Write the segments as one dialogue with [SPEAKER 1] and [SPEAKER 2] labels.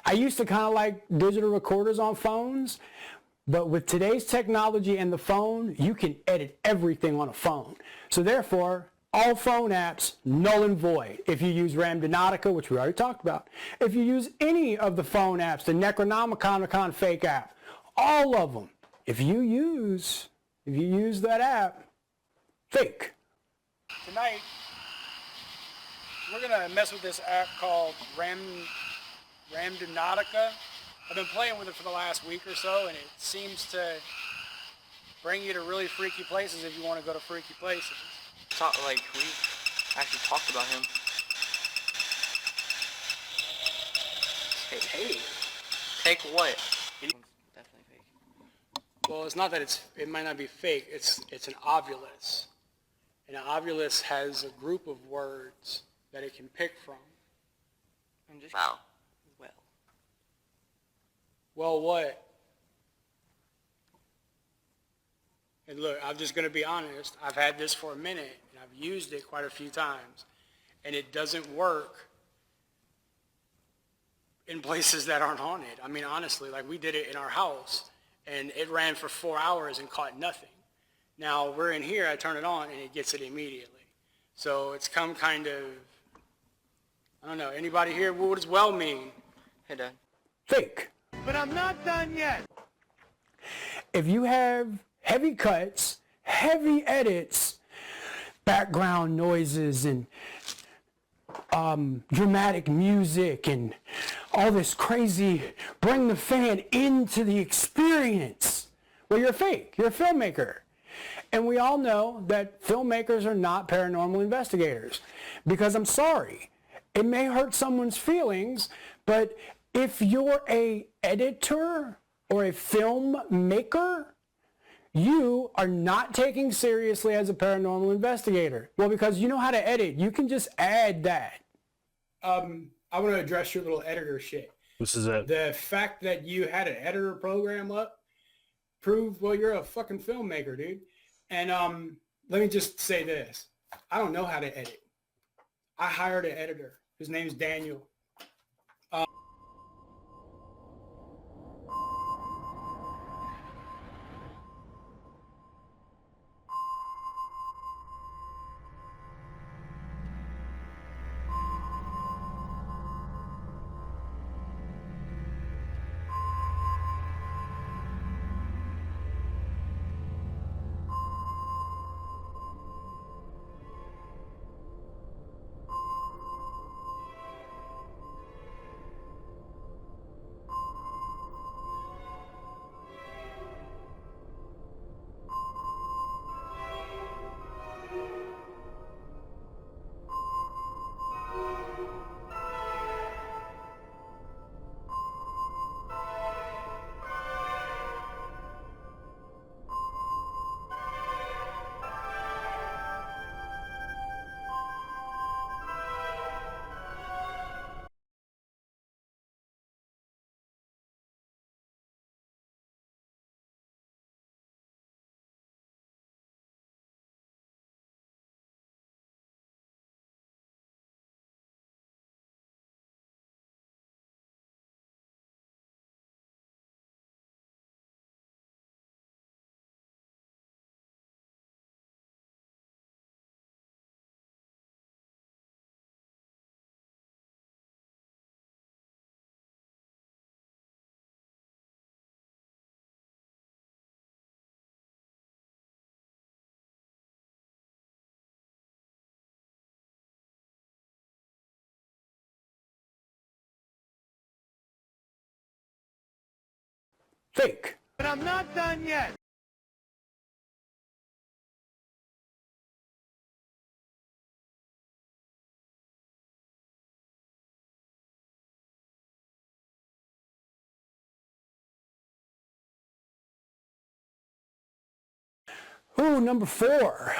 [SPEAKER 1] I used to kind of like digital recorders on phones, but with today's technology and the phone, you can edit everything on a phone. So therefore, all phone apps, null and void. If you use Ramdonatica, which we already talked about, if you use any of the phone apps, the Necronomicon fake app, all of them, if you use that app, fake. Tonight, we're gonna mess with this app called Ramdonatica. I've been playing with it for the last week or so, and it seems to bring you to really freaky places if you want to go to freaky places.
[SPEAKER 2] It's not like we actually talked about him.
[SPEAKER 1] Hey.
[SPEAKER 2] Take what? Definitely fake.
[SPEAKER 1] Well, it's not that it might not be fake. It's an ovulus. And an ovulus has a group of words that it can pick from.
[SPEAKER 2] Wow.
[SPEAKER 1] Well, what? And look, I'm just going to be honest. I've had this for a minute, and I've used it quite a few times, and it doesn't work in places that aren't haunted. I mean, honestly, like we did it in our house, and it ran for 4 hours and caught nothing. Now, we're in here, I turn it on, and it gets it immediately. So it's come kind of, I don't know, anybody here, what does well mean?
[SPEAKER 2] Hey, Dad.
[SPEAKER 1] Fake.
[SPEAKER 3] But I'm not done yet.
[SPEAKER 1] If you have heavy cuts, heavy edits, background noises, and dramatic music, and all this crazy, bring the fan into the experience, well, you're fake. You're a filmmaker. And we all know that filmmakers are not paranormal investigators. Because I'm sorry, it may hurt someone's feelings, but if you're a editor or a filmmaker, you are not taken seriously as a paranormal investigator. Well, because you know how to edit. You can just add that. I want to address your little editor shit.
[SPEAKER 4] This is it.
[SPEAKER 1] The fact that you had an editor program up proved, well, you're a fucking filmmaker, dude. And let me just say this. I don't know how to edit. I hired an editor. His name's Daniel. Fake.
[SPEAKER 3] But I'm not done yet.
[SPEAKER 1] Ooh, number 4.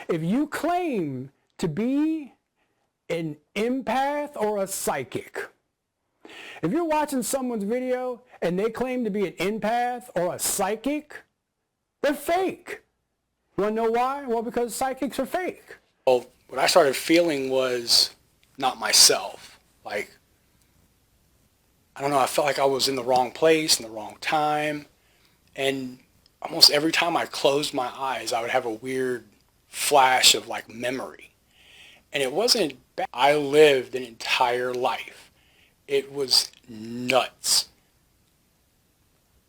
[SPEAKER 1] If you claim to be an empath or a psychic, if you're watching someone's video and they claim to be an empath or a psychic, they're fake. You want to know why? Well, because psychics are fake. Well, what I started feeling was not myself. Like, I don't know, I felt like I was in the wrong place in the wrong time. And almost every time I closed my eyes, I would have a weird flash of like memory. And it wasn't bad. I lived an entire life. It was nuts.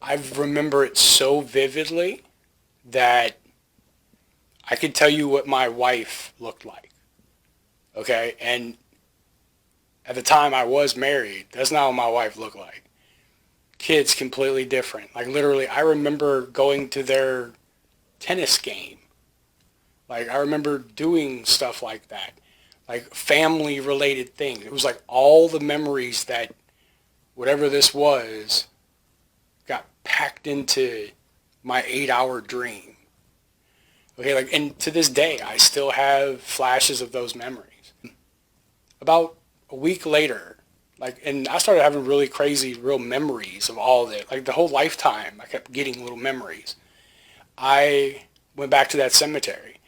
[SPEAKER 1] I remember it so vividly that I could tell you what my wife looked like. Okay? And at the time I was married, that's not what my wife looked like. Kids completely different. Like literally, I remember going to their tennis game. Like I remember doing stuff like that. Like family related things. It was like all the memories that whatever this was got packed into my 8-hour dream. Okay, like, and to this day, I still have flashes of those memories. About a week later, like, and I started having really crazy, real memories of all of it. Like the whole lifetime, I kept getting little memories. I went back to that cemetery,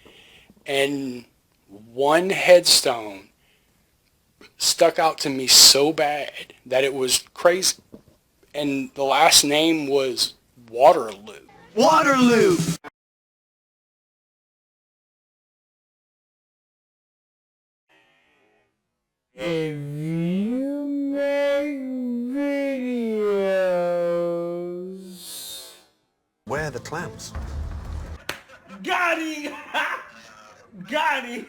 [SPEAKER 1] and one headstone stuck out to me so bad that it was crazy. And the last name was Waterloo.
[SPEAKER 3] Waterloo!
[SPEAKER 1] If you make videos...
[SPEAKER 4] Where are the clamps?
[SPEAKER 3] Got him! Got him!